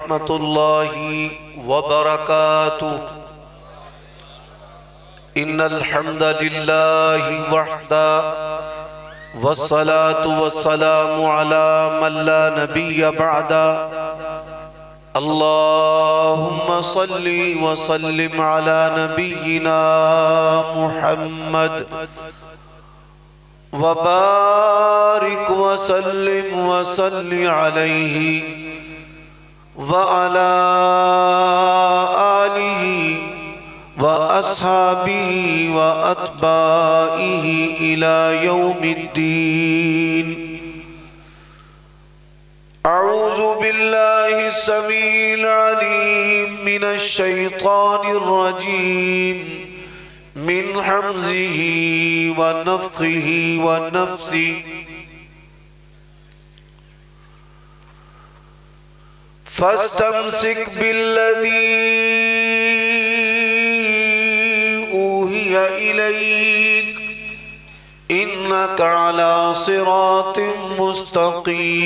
ورحمة الله وبركاته. إن الحمد لله وحده والصلاة والسلام على من لا نبي بعده. اللهم صل وسلم على نبينا محمد وبارك وسلم وصل عليه وعلى آله وأصحابه وأتباعه إلى يوم الدين. أعوذ بالله السميع العليم من الشيطان الرجيم من حمزه ونفخه ونفثه. فاستمسك بالذي أوحي إليك إنك على صراط مستقيم.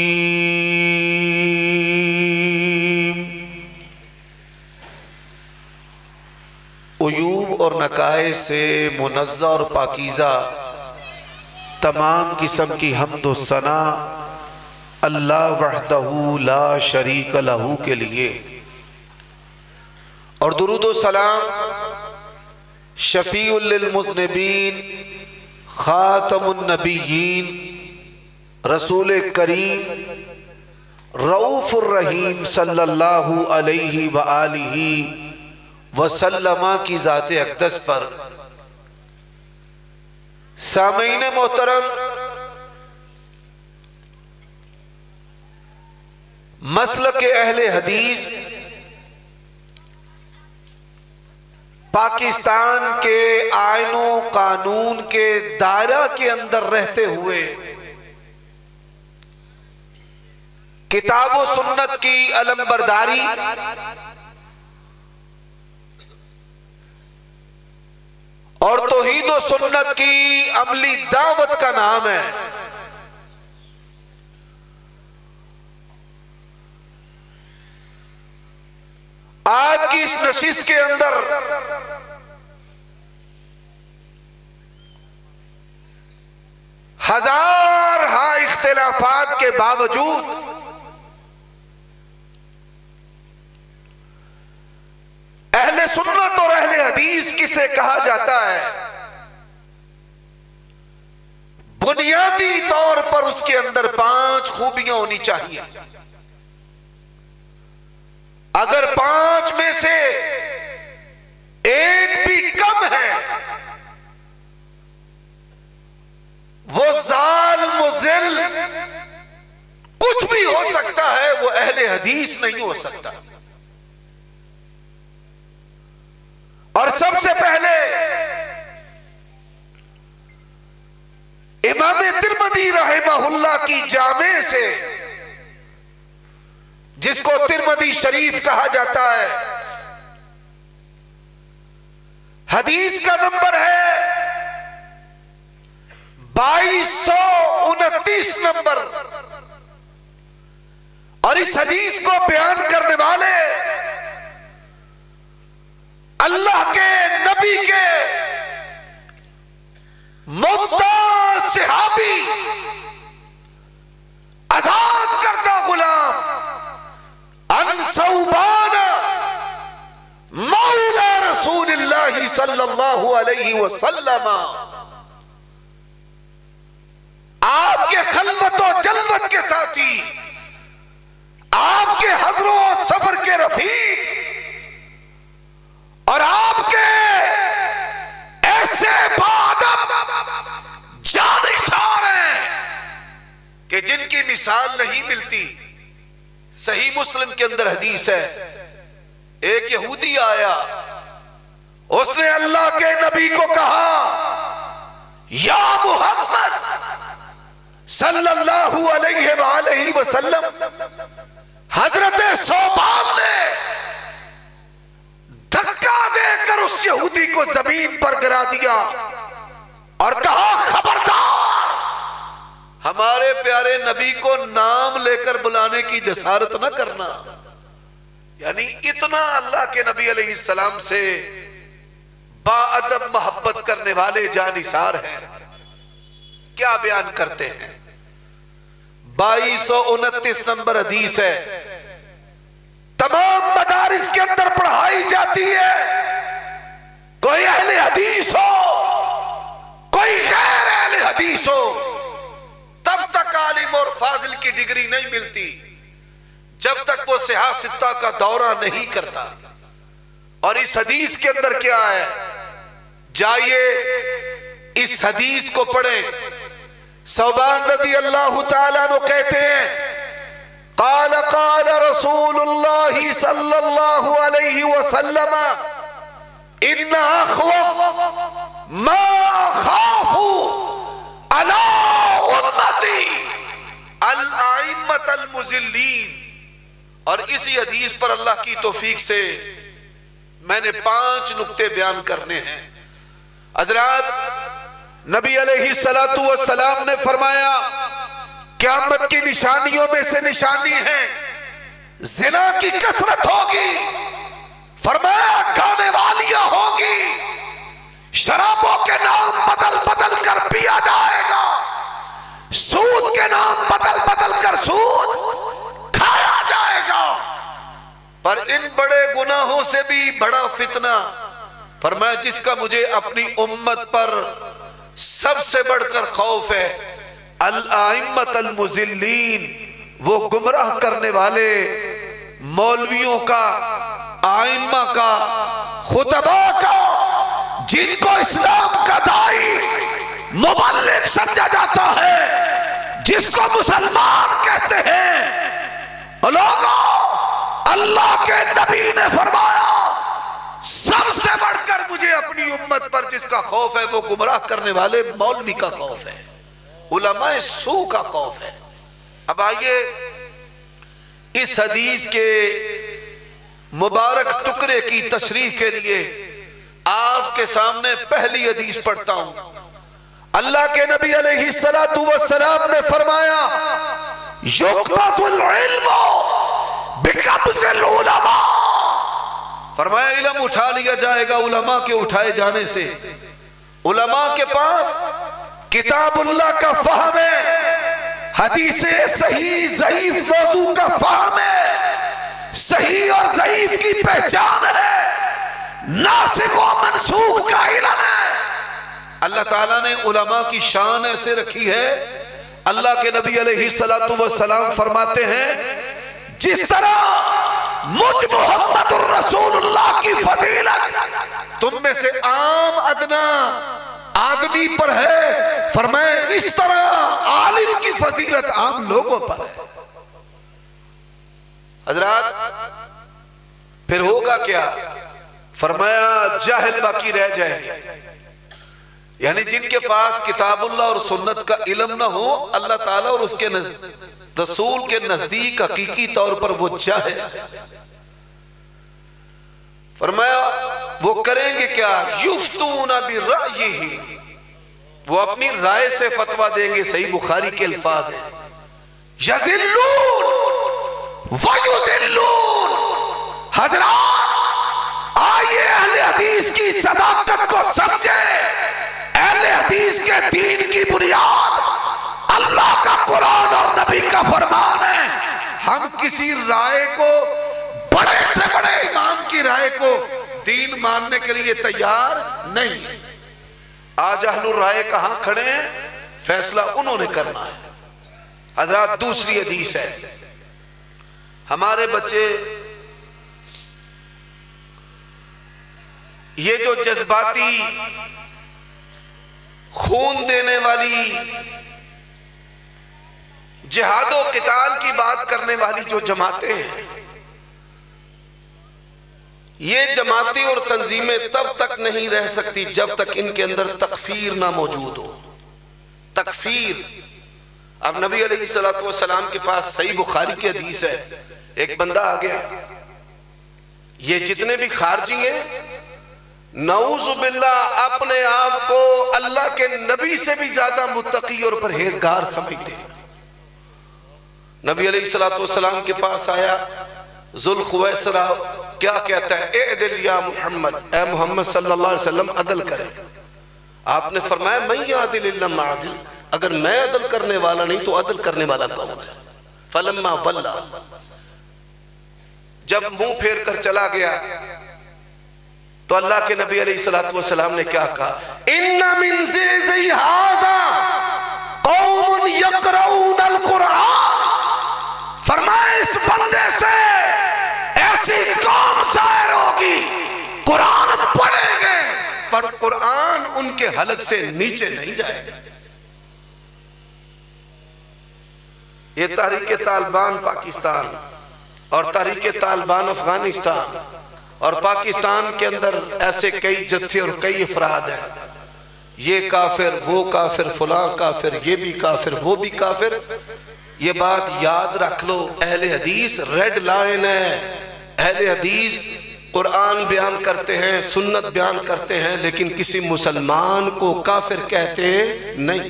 عیوب اور نقائص سے منزہ اور پاکیزہ تمام قسم کی حمد و ثنا اللہ وحدہ لا شریک لہ کے لیے، اور درود و سلام شفیع للمذنبین خاتم النبیین رسول کریم رؤوف الرحیم صلی اللہ علیہ وآلہ وسلم کی ذات اقدس پر. سامعین محترم، مسلک اہل حدیث پاکستان کے آئین و قانون کے دائرہ کے اندر رہتے ہوئے کتاب و سنت کی علمبرداری اور توحید و سنت کی عملی دعوت کا نام ہے. آج کی اس نشست کے اندر ہزار اختلافات کے باوجود اہل سنت اور اہل حدیث کسے کہا جاتا ہے، بنیادی طور پر اس کے اندر 5 خوبیاں ہونی چاہیے. اگر 5 میں سے ایک بھی کم ہے، وہ ظالم و ذل کچھ بھی ہو سکتا ہے، وہ اہل حدیث نہیں ہو سکتا. اور سب سے پہلے امام ترمذی رحمہ اللہ کی جامع سے، جس کو ترمذی شریف کہا جاتا ہے، حدیث کا نمبر ہے 2229 نمبر. اور اس حدیث کو بیان کرنے والے اللہ کے نبی کے ممتاز صحابی، آزاد کردہ غلام عن ثوبان مولا رسول اللہ صلی اللہ علیہ وسلم، آپ کے خلوت و جلوت کے ساتھی، آپ کے حضر و سفر کے رفیق، اور آپ کے ایسے بادب جانشار ہیں کہ جن کی مثال نہیں ملتی. صحیح مسلم کے اندر حدیث ہے، ایک یہودی آیا، اس نے اللہ کے نبی کو کہا یا محمد صلی اللہ علیہ وآلہ وسلم. حضرت ثوبان نے دھکا دے کر اس یہودی کو زمین پر گرا دیا اور کہا خبردار، ہمارے پیارے نبی کو نام لے کر بلانے کی جسارت نہ کرنا. یعنی اتنا اللہ کے نبی علیہ السلام سے با ادب محبت کرنے والے جانثار ہیں. کیا بیان کرتے ہیں؟ 2229 نمبر حدیث ہے. تمام مدارس کے اندر پڑھائی جاتی ہے. کوئی اہل حدیث ہو کوئی غیر اہل حدیث ہو, تب تک عالم اور فاضل کی ڈگری نہیں ملتی جب تک وہ صحاح ستہ کا دورہ نہیں کرتا. اور اس حدیث کے اندر کیا ہے؟ جائیے اس حدیث کو پڑھیں. ثوبان رضی اللہ تعالیٰ عنہ کہتے ہیں قال قال رسول اللہ صلی اللہ علیہ وسلم ان اخوف ما اخاف علی امتی الائمۃ المذلین. اور اسی حدیث پر اللہ کی توفیق سے میں نے 5 نکتے بیان کرنے ہیں. حضرات نبی علیہ السلام نے فرمایا قیامت کی نشانیوں میں سے نشانی ہے زنا کی کثرت ہوگی. فرمایا کھانے والیاں ہوگی, شرابوں کے نام بدل بدل کر پیا جائے گا, سود کے نام بدل بدل کر سود کھایا جائے گا. پر ان بڑے گناہوں سے بھی بڑا فتنہ فرمایا جس کا مجھے اپنی امت پر سب سے بڑھ کر خوف ہے الائمۃ المذلین, وہ گمراہ کرنے والے مولویوں کا, آئمہ کا, خطباء کا, جن کو اسلام کا داعی مبلغ سمجھا جاتا ہے, جس کو مسلمان کہتے ہیں. لوگوں اللہ کے نبی نے فرمایا سب سے بڑھ کر مجھے اپنی امت پر جس کا خوف ہے وہ گمراہ کرنے والے مولوی کا خوف ہے, علماء سو کا خوف ہے. اب آئیے اس حدیث کے مبارک ٹکڑے کی تشریح کے لیے آپ کے سامنے پہلی حدیث پڑھتا ہوں. اللہ کے نبی علیہ السلام نے فرمایا یقبض العلم بقبض العلماء, فرمایا علم اٹھا لیا جائے گا علماء کے اٹھائے جانے سے. علماء کے پاس کتاب اللہ کا فہم ہے, حدیث صحیح ضعیف موضوع کا فہم ہے, صحیح اور ضعیف کی پہچان ہے, ناسخ و منسوخ کا علم ہے. اللہ تعالیٰ نے علماء کی شان ایسے رکھی ہے. اللہ کے نبی علیہ السلام فرماتے ہیں جس طرح مجھ محمد الرسول اللہ کی فضیلت تم میں سے عام ادنا آدمی پر ہے, فرمایا اس طرح عالم کی فضیلت عام لوگوں پر ہے. حضرات پھر ہوگا کیا؟ فرمایا جاہل باقی رہ جائے گے, یعنی جن کے پاس کتاب اللہ اور سنت کا علم نہ ہو, اللہ تعالیٰ اور اس کے رسول کے نزدیک حقیقی طور پر وہ جاہل ہے. فرمایا وہ کریں گے کیا؟ یفتون برأیہ, وہ اپنی رائے سے فتویٰ دیں گے. صحیح بخاری کے الفاظ ہیں یذلون ویذلون. حضرات آئیے اہل حدیث کی صداقت کو سمجھیں. اہل حدیث کے دین کی بنیاد اللہ کا قرآن اور نبی کا فرمان ہے. ہم کسی رائے کو, بڑے سے بڑے امام کی رائے کو دین ماننے کے لیے تیار نہیں. آج اہل الرائے کہاں کھڑے ہیں؟ فیصلہ انہوں نے کرنا ہے. حضرات دوسری حدیث ہے, ہمارے بچے یہ جو جذباتی خون دینے والی جہاد و قتال کی بات کرنے والی جو جماعتیں ہیں, یہ جماعتیں اور تنظیمیں تب تک نہیں رہ سکتی جب تک ان کے اندر تکفیر نہ موجود ہو. تکفیر. اب نبی علیہ السلام کے پاس صحیح بخاری کی حدیث ہے, ایک بندہ آ گیا, یہ جتنے بھی خارجی ہیں نعوذ باللہ اپنے آپ کو اللہ کے نبی سے بھی زیادہ متقی اور پرہیزگار سمجھتے ہیں. نبی علیہ السلام کے پاس آیا, ذوالخویسرہ کیا کہتا ہے؟ اعدل یا محمد، اے محمد صلی اللہ علیہ وسلم عدل کرے۔ آپ نے فرمایا من یعدل الا مع عدل، اگر میں عدل کرنے والا نہیں تو عدل کرنے والا کون ہے؟ فلما ولا، جب منہ پھیر کر چلا گیا تو اللہ کے نبی علیہ السلام نے کیا کہا؟ ان من زیزی ھذا قوم یقرؤون القرآن، فرمائے اس بندے سے ایسی قوم ظاہر ہوگی قرآن پڑھیں گے پر قرآن ان کے حلق سے نیچے نہیں جائے گا۔ یہ تحریک طالبان پاکستان اور تحریک طالبان افغانستان اور پاکستان کے اندر ایسے کئی جتھے اور کئی افراد ہیں، یہ کافر وہ کافر فلاں کافر یہ بھی کافر وہ بھی کافر۔ یہ بات یاد رکھ لو، اہل حدیث ریڈ لائن ہے۔ اہل حدیث قرآن بیان کرتے ہیں، سنت بیان کرتے ہیں، لیکن کسی مسلمان کو کافر کہتے نہیں۔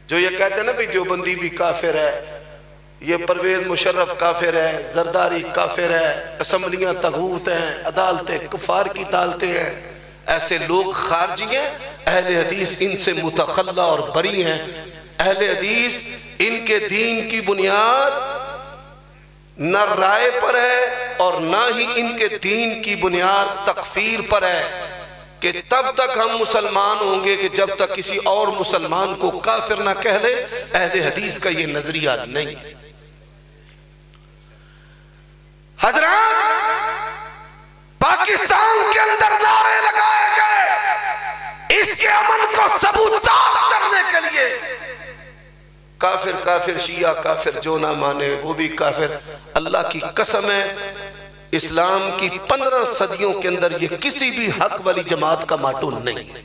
جو یہ کہتے ہیں نا بھی دیوبندی بھی کافر ہے، یہ پرویز مشرف کافر ہے، زرداری کافر ہے، اسمبلیاں طاغوت ہیں، عدالتیں کفار کی عدالتیں ہیں، ایسے لوگ خارجی ہیں۔ اہل حدیث ان سے متخلہ اور بری ہیں۔ اہل حدیث ان کے دین کی بنیاد نہ رائے پر ہے اور نہ ہی ان کے دین کی بنیاد تکفیر پر ہے کہ تب تک ہم مسلمان ہوں گے کہ جب تک کسی اور مسلمان کو کافر نہ کہہ لے۔ اہل حدیث کا یہ نظریہ نہیں۔ حضرات، پاکستان کے اندر نعرے لگائے گئے اس کے امن کو سبوتاژ کرنے کے لیے، کافر کافر شیعہ کافر جو نہ مانے وہ بھی کافر۔ اللہ کی قسم ہے اسلام کی 15 صدیوں کے اندر یہ کسی بھی حق والی جماعت کا ماٹو نہیں۔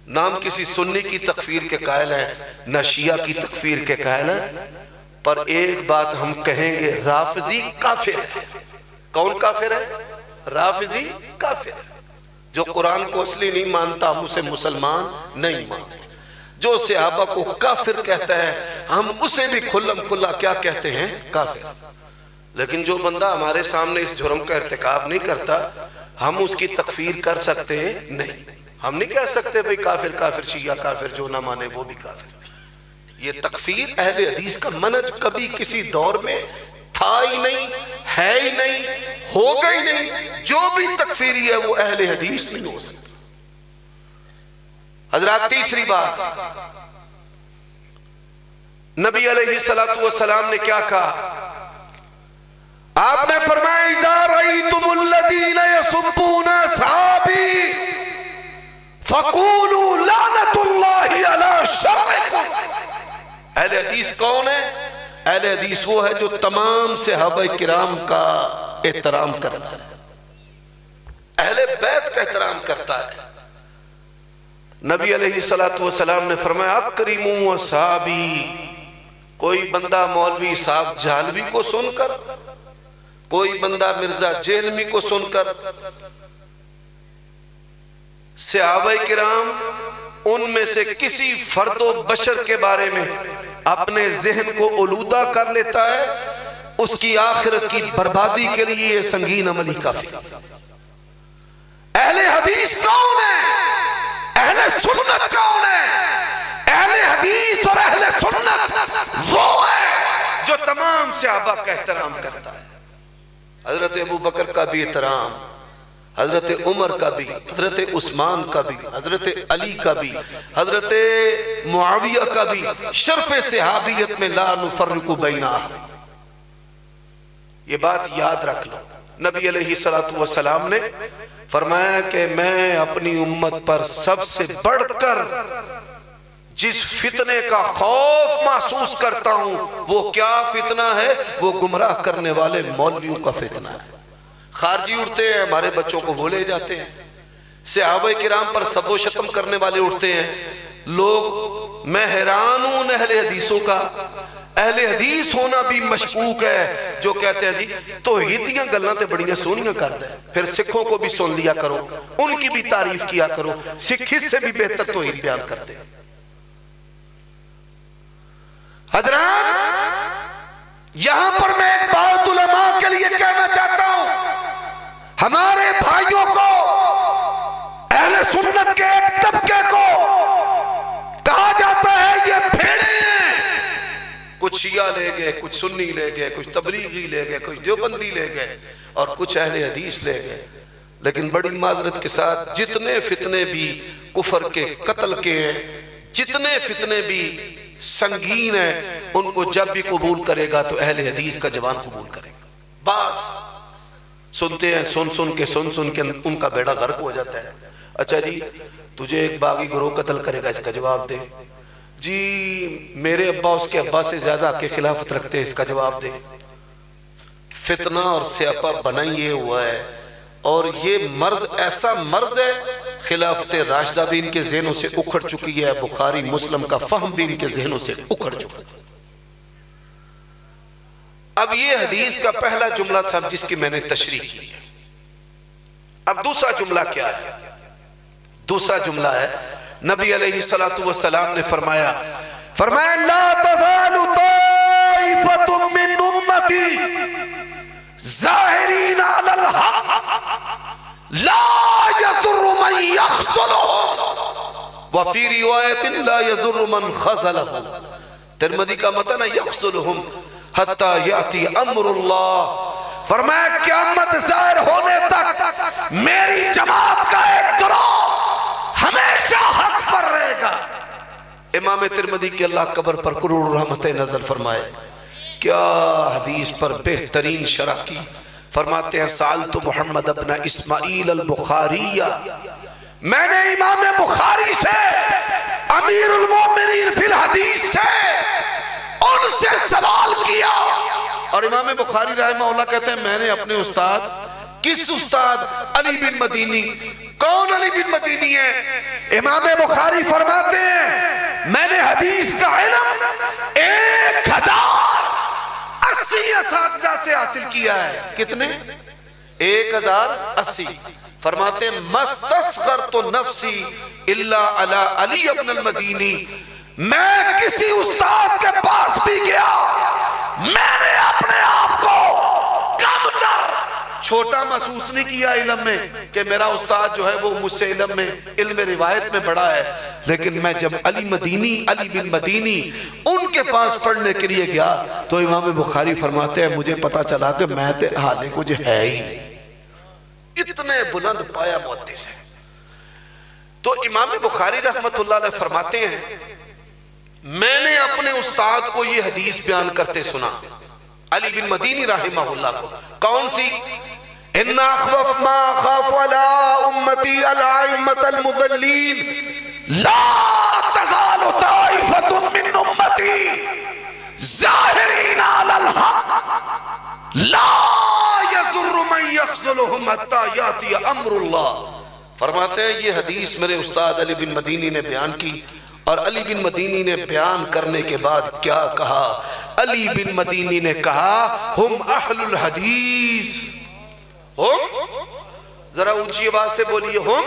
نام کسی سنی کی تکفیر کے قائل ہیں، نہ شیعہ کی تکفیر کے قائل ہیں، پر ایک بات ہم کہیں گے، رافضی کافر ہے۔ کون کافر ہے؟ رافضی کافر ہے۔ جو قرآن کو اصلی نہیں مانتا ہم اسے مسلمان نہیں مانتے۔ جو صحابہ کو کافر کہتا ہے ہم اسے بھی کھلم کھلا کیا کہتے ہیں؟ کافر۔ لیکن جو بندہ ہمارے سامنے اس جرم کا ارتکاب نہیں کرتا ہم اس کی تکفیر کر سکتے ہیں نہیں۔ ہم نہیں کہہ سکتے بھئی کافر کافر شیعہ کافر جو نہ مانے وہ بھی کافر۔ یہ تکفیر اہل حدیث کا منہج کبھی کسی دور میں تھا ہی نہیں، ہے ہی نہیں، ہوگا ہی نہیں۔ جو بھی تکفیری ہے وہ اہل حدیث نہیں ہو سکتا۔ حضرات، تیسری بات، نبی علیہ السلام نے کیا کہا؟ آپ نے فرمایا اذا رأیتم الذین یسبون اصحابی فقولوا لعنت اللہ علی شرکم۔ اہل حدیث کون ہے؟ اہل حدیث وہ ہے جو تمام صحابہ کرام کا احترام کرتا ہے، اہل بیت کا احترام کرتا ہے۔ نبی علیہ السلام نے فرمایا اکرموا اصحابی۔ کوئی بندہ مولوی صاحب جہلوی کو سن کر، کوئی بندہ مرزا جیلمی کو سن کر صحابہ کرام ان میں سے کسی فرد و بشر کے بارے میں اپنے ذہن کو آلودہ کر لیتا ہے، اس کی آخرت کی بربادی کے لیے یہ سنگین عملی کافی۔ اہل حدیث کون ہے؟ اہل سنت کون ہے؟ اہل حدیث اور اہل سنت وہ ہے جو تمام صحابہ کا احترام کرتا ہے۔ حضرت ابو بکر کا بھی احترام، حضرت عمر کا بھی، حضرت عثمان کا بھی، حضرت علی کا بھی، حضرت معاویہ کا بھی، شرف صحابیت میں لا نفرق بین احد۔ یہ بات یاد رکھ لو۔ نبی علیہ السلام نے فرمایا کہ میں اپنی امت پر سب سے بڑھ کر جس فتنے کا خوف محسوس کرتا ہوں وہ کیا فتنہ ہے؟ وہ گمراہ کرنے والے مولویوں کا فتنہ ہے۔ خارجی اٹھتے ہیں، ہمارے بچوں کو وہ لے جاتے ہیں۔ صحابہ کرام پر سب و شتم کرنے والے اٹھتے ہیں۔ لوگ، میں حیران ہوں اہل حدیثوں کا، اہل حدیث ہونا بھی مشکوک ہے، جو کہتے ہیں جی توحیدیاں گلاں تے بڑیاں سونیاں کرتے ہیں، پھر سکھوں کو بھی سن لیا کرو، ان کی بھی تعریف کیا کرو، سکھ اس سے بھی بہتر توحید بیان کرتے ہیں۔ حضرات، یہاں پر میں ایک بات کچھ شیعہ لے گئے، کچھ سنی لے گئے، کچھ تبلیغی لے گئے، کچھ دیوبندی لے گئے اور کچھ اہل حدیث لے گئے. لیکن بڑی معذرت کے ساتھ جتنے فتنے بھی کفر کے قتل کے ہیں، جتنے فتنے بھی سنگین ہیں، ان کو جب بھی قبول کرے گا تو اہل حدیث کا جوان قبول کرے گا. بس سنتے ہیں، سن کے ان کا بیڑا غرق ہو جاتا ہے. اچھا جی تجھے ایک باغی گروہ قتل کرے گا، اس کا جواب دے. جی میرے ابا اس کے ابا سے زیادہ آپ کے خلافت رکھتے ہیں، اس کا جواب دے. فتنہ اور سیاپا بنا یہ ہوا ہے، اور یہ مرض ایسا مرض ہے، خلافت راشدہ بھی ان کے ذہنوں سے اکھڑ چکی ہے، بخاری مسلم کا فہم بھی ان کے ذہنوں سے اکھڑ چکا ہے. اب یہ حدیث کا پہلا جملہ تھا جس کی میں نے تشریح کی ہے. اب دوسرا جملہ کیا ہے؟ دوسرا جملہ ہے نبی علیہ السلام نے فرمایا لا تزال طائفۃ من امتی ظاہرین علی الحق لا یضر من یخذلهم وفی روایت لا یضر من خذلهم. ترمذی کا متن ہے یخذلهم حتی یاتی امر اللہ. فرمایا قیامت ظاہر ہونے تک میری جماعت کا ایک گروہ ہمیشہ حق پر رہے گا. امام ترمذی کے اللہ قبر پر کروڑ رحمتیں نازل فرمائے. کیا حدیث پر بہترین شرح کی. فرماتے ہیں سألت محمد ابن اسماعیل البخاری، میں نے امام بخاری سے، امیر المومنین فی الحدیث سے، ان سے سوال کیا. اور امام بخاری رحمہ اللہ کہتے ہیں میں نے اپنے استاد، کس استاد؟ علی بن مدینی. کون علی بن مدینی ہے؟ امام بخاری فرماتے ہیں میں نے حدیث کا علم 1080 اساتذہ سے حاصل کیا ہے. کتنے؟ 1080. فرماتے ہیں مستصغرت نفسی الا علی علی ابن المدینی. میں کسی استاد کے پاس بھی گیا، میں نے اپنے آپ کو کم تر چھوٹا محسوس نہیں کیا علم میں کہ میرا استاد جو ہے وہ مجھ سے علم میں، علم روایت میں بڑا ہے. لیکن میں جب علی بن مدینی ان کے پاس پڑھنے کے لیے گیا تو امام بخاری فرماتے ہیں مجھے پتا چلا کہ میں حالے کچھ ہے ہی نہیں. اتنے بلند پایا محدث ہے. تو امام بخاری رحمت اللہ علیہ فرماتے ہیں میں نے اپنے استاد کو یہ حدیث بیان کرتے سنا، علی بن مدینی رحمہ اللہ کو. کون سی؟ ان اخوف ما خاف علی امتی الائمۃ المضلین لا تزال طائفۃ من امتی ظاہرین علی الحق لا یضر من یخذلهم حتی یاتی امر اللہ. فرماتے ہیں یہ حدیث میرے استاد علی بن مدینی نے بیان کی، اور علی بن مدینی نے بیان کرنے کے بعد کیا کہا؟ علی بن مدینی نے کہا ہم اہل الحدیث. ہم ذرا اونچی آواز سے بولیے، ہم،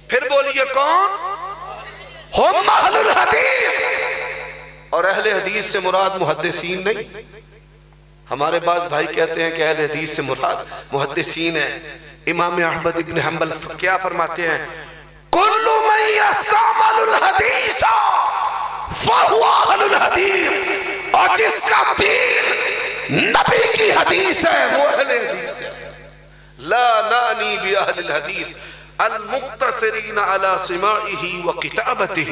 پھر بولیے کون؟ ہم اہل الحدیث. اور اہل حدیث سے مراد محدثین نہیں. ہمارے بعض بھائی کہتے ہیں کہ اہل حدیث سے مراد محدثین ہیں. امام احمد ابن حنبل کیا فرماتے ہیں؟ کل من یستعمل الحدیث فہو اہل الحدیث. اور جس کا دین نبی کی حدیث ہے وہ اہل حدیث ہے. لا نعنی باہل الحدیث المقتصرین علی سماعہ و کتابتہ.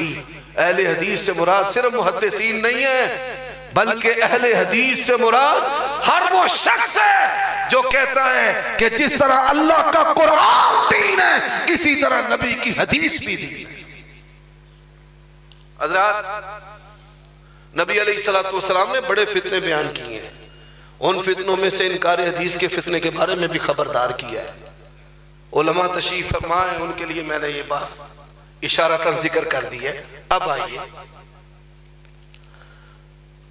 اہل حدیث سے مراد صرف محدثین نہیں ہے، بلکہ اہل حدیث سے مراد ہر وہ شخص ہے جو کہتا ہے کہ جس طرح اللہ کا قرآن دین ہے اسی طرح نبی کی حدیث بھی دین ہے. حضرات نبی علیہ السلام نے بڑے فتنے بیان کیے ہیں. ان فتنوں میں سے انکار حدیث کے فتنے کے بارے میں بھی خبردار کیا ہے. علماء تشریف فرمائے، ان کے لیے میں نے یہ بات اشارتاً ذکر کر دی ہے. اب آئیے،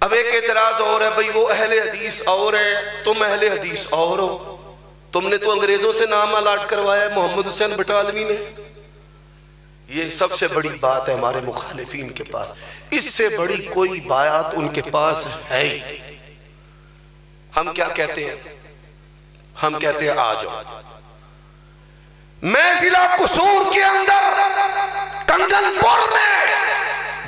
اب ایک اعتراض اور ہے، بھئی وہ اہل حدیث اور ہے، تم اہل حدیث اور ہو. تم نے تو انگریزوں سے نام الاٹ کروایا محمد حسین بٹالوی نے. یہ سب سے بڑی بات ہے ہمارے مخالفین کے پاس. اس سے بڑی کوئی بات ان کے پاس ہے ہی. ہم کیا کہتے ہیں؟ ہم کہتے ہیں آ جاؤ. میں ضلع قصور کے اندر کنگن پور میں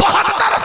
72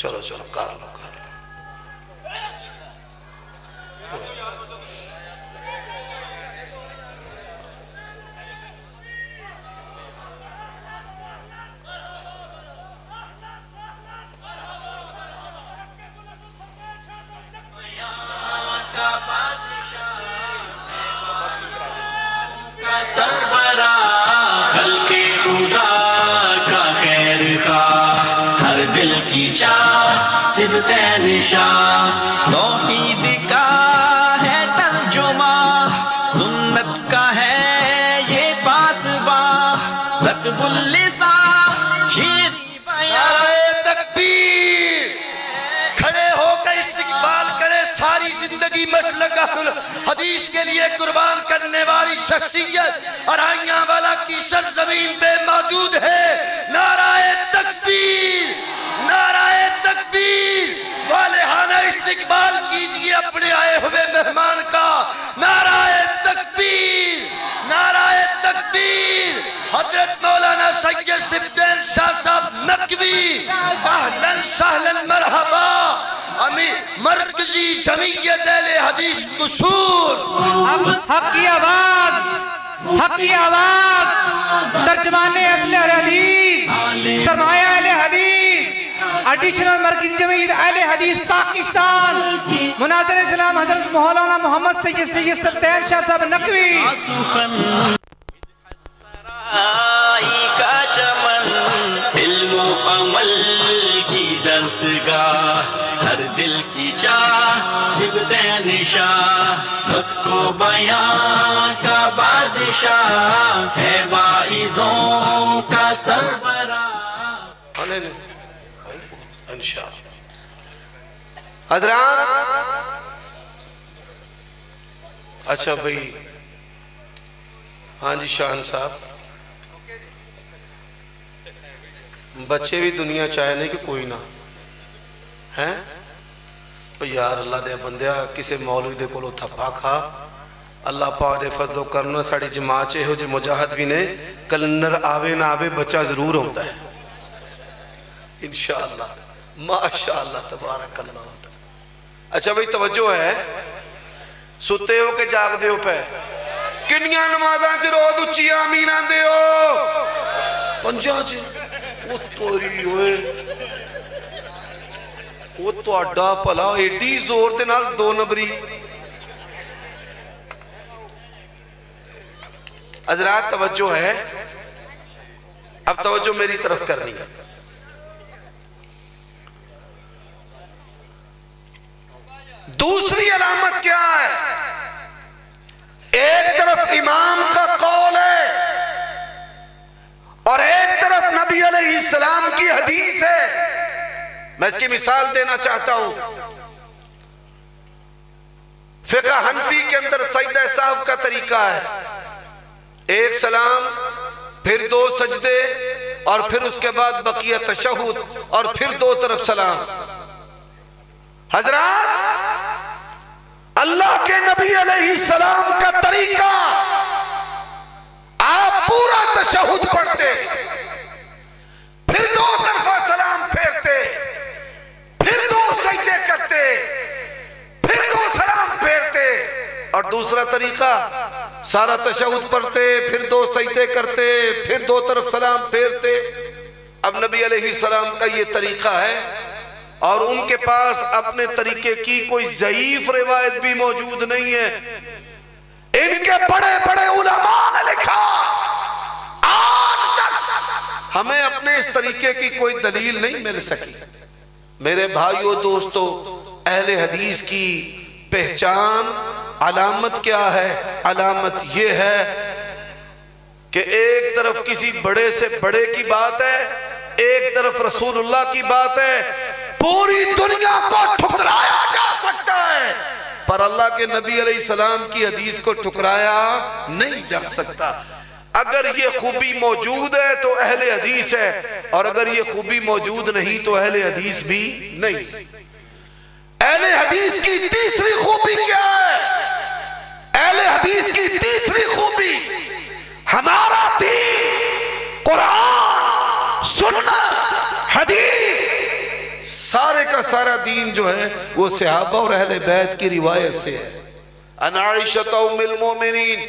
چلو چلو کر لو سربراہ خلق خدا کا خیر خواہ، ہر دل کی چاہ صبت نشاں، توحید کا ہے ترجمہ، سنت کا ہے یہ پاسباں، رطب اللسان شیریں بیان، تکبیر، کھڑے ہو کے استقبال کرے ساری زندگی مسلک اہل حدیث کے لیے قربان کرنے والی شخصیت ارائیاں والا کی سرزمین پہ موجود ہے۔ نعرہ تکبیر، نعرہ تکبیر، والہانہ استقبال کیجئے اپنے آئے ہوئے مہمان کا۔ نعرہ تکبیر، نعرہ تکبیر، حضرت مولانا سید سبدین شاہ صاحب نقوی، اہلاً سہلاً مرحبا، مرکزی جمعیت اہل حدیث قصور۔ اب حق کی آواز، حق کی آواز، ترجمان اہل حدیث، سرمایہ اہل حدیث، ایڈیشنل مرکزی جمعیت اہل حدیث پاکستان، مناظر اسلام حضرت مولانا محمد سید سبدین شاہ صاحب نقوی۔ سرائی کا چمن، علم و عمل کی درسگاہ، ہر دل کی چاہ صبت نشاں، خود کو بیان کا بادشاہ، ہے واعظوں کا سربراہ۔ انشاءاللہ حضرات، اچھا بھئی، ہاں جی شاہن صاحب، بچے بھی دنیا چاہے نہیں کہ کوئی نہ ہیں یار اللہ دے بندیا کسے مولوی دے کولو تھپا کھا اللہ پاک دے فضل و کرنا ساڑی جماعچے ہو جے مجاہد بھی نے کلنر آوے نہ آوے بچہ ضرور ہوتا ہے انشاءاللہ ماشاءاللہ تبارک اللہ ہوتا ہے۔ اچھا بھئی توجہ ہے، ستے ہو کے جاگ دے ہو پہ کنیاں نمازاں چھ روز اچھی آمین آن دے ہو پنجاں چھ وہ توری ہوئے وہ تو اڈا پلا ایڈی زور دے نال دو نبری۔ حضرات توجہ ہے، اب توجہ میری طرف کرنی ہے۔ دوسری علامت کیا ہے؟ ایک طرف امام کا قول ہے اور ایک طرف نبی علیہ السلام کی حدیث ہے۔ میں اس کی مثال دینا چاہتا ہوں، فقہ حنفی کے اندر سجدہ صاحب کا طریقہ ہے، ایک سلام پھر دو سجدے اور پھر اس کے بعد بقیہ تشہد اور پھر دو طرف سلام۔ حضرات اللہ کے نبی علیہ السلام کا طریقہ، آپ پورا تشہد پڑھتے پھر دو طرفہ سلام پھیرتے پھر دو سجدے کرتے پھر دو سلام پھیرتے، اور دوسرا طریقہ سارا تشہد پڑھتے پھر دو سجدے کرتے پھر دو طرف سلام پھیرتے۔ اب نبی علیہ السلام کا یہ طریقہ ہے اور ان کے پاس اپنے طریقے کی کوئی ضعیف روایت بھی موجود نہیں ہے۔ ان کے بڑے بڑے علماء نے لکھا آج تک ہمیں اپنے اس طریقے کی کوئی دلیل نہیں مل سکی۔ میرے بھائیوں دوستو، اہل حدیث کی پہچان علامت کیا ہے؟ علامت یہ ہے کہ ایک طرف کسی بڑے سے بڑے کی بات ہے، ایک طرف رسول اللہ کی بات ہے، پوری دنیا کو ٹھکرایا جا سکتا ہے پر اللہ کے نبی علیہ السلام کی حدیث کو ٹھکرایا نہیں جا سکتا۔ اگر یہ خوبی موجود ہے تو اہل حدیث ہے، اور اگر یہ خوبی موجود نہیں تو اہل حدیث بھی نہیں۔ اہل حدیث کی تیسری خوبی کیا ہے؟ اہل حدیث کی تیسری خوبی، ہمارا دین قرآن سنت حدیث سارے سارا دین جو ہے وہ صحابہ اور اہل بیت کی روایت سے ہے. عن عائشة ام المؤمنین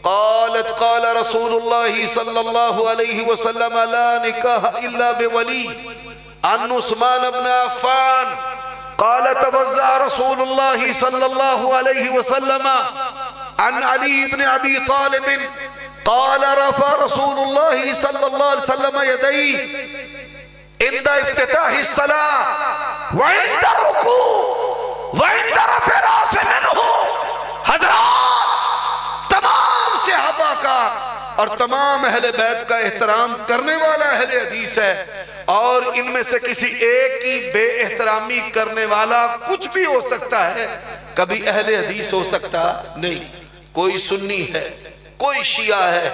قالت قال رسول اللہ صلی اللہ علیہ وسلم لا نکاح الا بولی. عن عثمان بن عفان قال توزع رسول اللہ صلی اللہ علیہ وسلم. عن علی بن ابی طالب قال رفع رسول اللہ صلی اللہ علیہ وسلم یدیہ عند افتتاح الصلاة وعند رکوع وعند رفع راس منہ. حضرات تمام صحابہ کا اور تمام اہل بیت کا احترام کرنے والا اہل حدیث ہے، اور ان میں سے کسی ایک کی بے احترامی کرنے والا کچھ بھی ہو سکتا ہے، کبھی اہل حدیث ہو سکتا نہیں. کوئی سنی ہے، کوئی شیعہ ہے.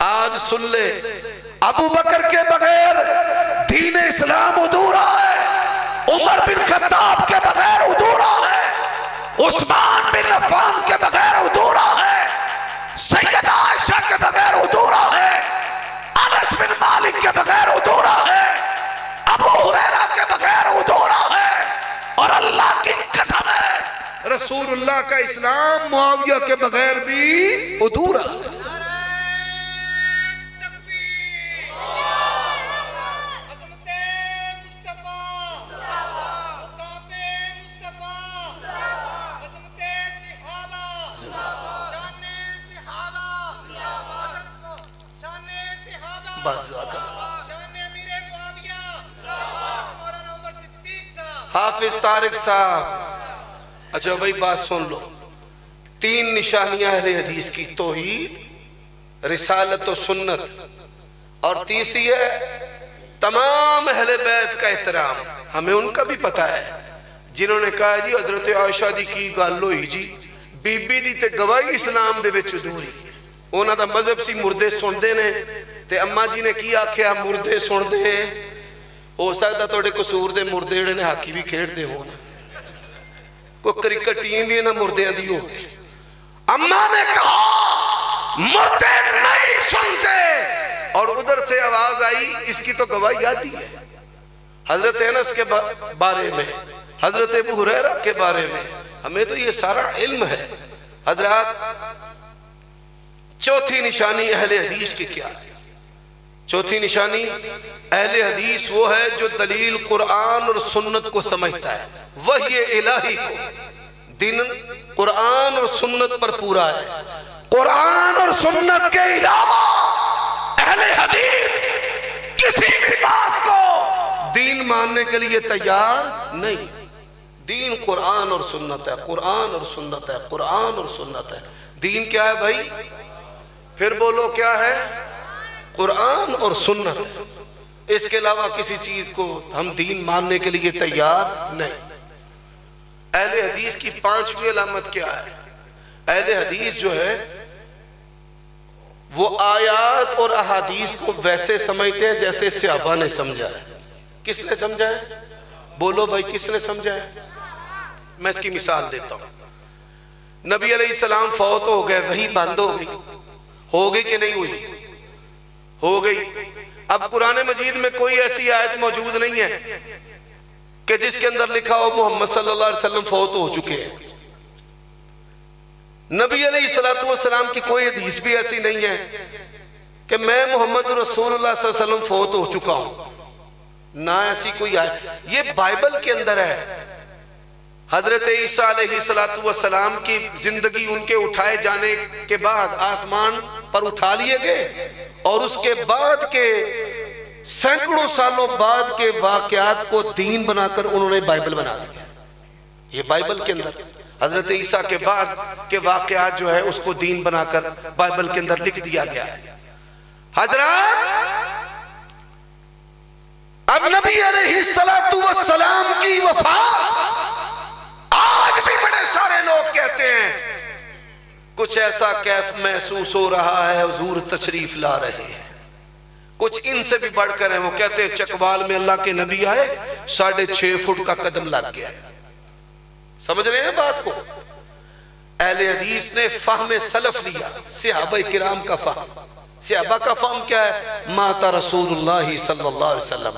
آج سن لے، ابو بکر کے بغیر دین اسلام ادھورا ہے، عمر بن خطاب کے بغیر ادھورا ہے، عثمان بن عفان کے بغیر ادھورا ہے، سیدہ عائشہ کے بغیر ادھورا ہے، انس بن مالک کے بغیر ادھورا ہے، ابو ہریرہ کے بغیر ادھورا ہے. اور اللہ کی قسم ہے رسول اللہ کا اسلام معاویہ کے بغیر بھی ادھورا ہے. حافظ طارق صاحب، اچھا بھائی بات سن لو. 3 نشانیاں اہل حدیث کی: توحید، رسالت و سنت، اور تیسری ہے تمام اہل بیت کا احترام. ہمیں ان کا بھی پتہ ہے جنہوں نے کہا جی حضرت عائشہ دی کی گل ہوئی جی بی بی دی تے گواہی اسلام دے وچ ادھوری. انہاں دا مذہب سی مردے سندے نے، تے اماں جی نے کی آکھیا مردے سندے ہیں. ہو سکتا توڑے قصور دے مردے جڑے نے ہاکی بھی کھیڑ دے ہونا، کوئی کرکٹ ٹیم بھی نہ مردیاں دی ہو. اماں نے کہا مردے نہیں سنتے، اور ادھر سے آواز آئی اس کی تو گواہی آتی ہے. حضرت انس کے بارے میں، حضرت ابو ہریرہ کے بارے میں ہمیں تو یہ سارا علم ہے. حضرات چوتھی نشانی اہل حدیث کی کیا ہے؟ چوتھی نشانی اہل حدیث وہ ہے جو دلیل قرآن اور سنت کو سمجھتا ہے، وحی الہی کو. دین قرآن اور سنت پر پورا ہے. قرآن اور سنت کے علاوہ اہل حدیث کسی بھی بات کو دین ماننے کے لیے تیار نہیں. دین قرآن اور سنت ہے، قرآن اور سنت ہے، قرآن اور سنت ہے. دین کیا ہے بھائی؟ پھر بولو کیا ہے؟ قرآن اور سنت ہے. اس کے علاوہ کسی چیز کو ہم دین ماننے کے لیے تیار نہیں. اہل حدیث کی 5ویں علامت کیا ہے؟ اہل حدیث جو ہے وہ آیات اور احادیث کو ویسے سمجھتے ہیں جیسے صحابہ نے سمجھا ہے. کس نے سمجھا ہے؟ بولو بھائی کس نے سمجھا ہے؟ میں اس کی مثال دیتا ہوں. نبی علیہ السلام فوت ہو گئے، وحی بند ہو گئی. ہو گئی کہ نہیں ہوئی؟ ہو گئی. اب قرآن مجید میں کوئی ایسی آیت موجود نہیں ہے کہ جس کے اندر لکھا ہو محمد صلی اللہ علیہ وسلم فوت ہو چکے ہیں. نبی علیہ السلام کی کوئی حدیث بھی ایسی نہیں ہے کہ میں محمد رسول اللہ صلی اللہ علیہ وسلم فوت ہو چکا ہوں. نہ ایسی کوئی آیت. یہ بائبل کے اندر ہے. حضرت عیسیٰ علیہ السلام کی زندگی ان کے اٹھائے جانے کے بعد آسمان پر اٹھا لیے گئے، اور اس کے بعد کے سینکڑوں سالوں بعد کے واقعات کو دین بنا کر انہوں نے بائبل بنا دیا. یہ بائبل کے اندر حضرت عیسیٰ کے بعد کے واقعات جو ہے اس کو دین بنا کر بائبل کے اندر لکھ دیا گیا ہے. حضرات اب نبی علیہ السلام کی وفات آج بھی بڑے سارے لوگ کہتے ہیں کچھ ایسا کیف محسوس ہو رہا ہے حضور تشریف لا رہے ہیں. کچھ ان سے بھی بڑھ کر ہیں، وہ کہتے ہیں چکوال میں اللہ کے نبی آئے 6.5 فٹ کا قدم لگ گیا ہے. سمجھ رہے ہیں بات کو؟ اہل حدیث نے فہم سلف لیا، صحابہ کرام کا فہم. صحابہ کا فہم کیا ہے؟ مات رسول اللہ صلی اللہ علیہ وسلم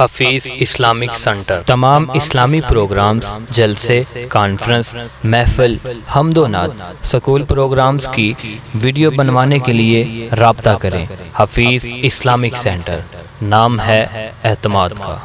حفیظ اسلامک سنٹر تمام اسلامی پروگرامز، جلسے، کانفرنس، محفل، حمد و نعت، سکول پروگرامز کی ویڈیو بنوانے کے لیے رابطہ کریں۔ حفیظ اسلامک سینٹر، نام ہے اعتماد کا۔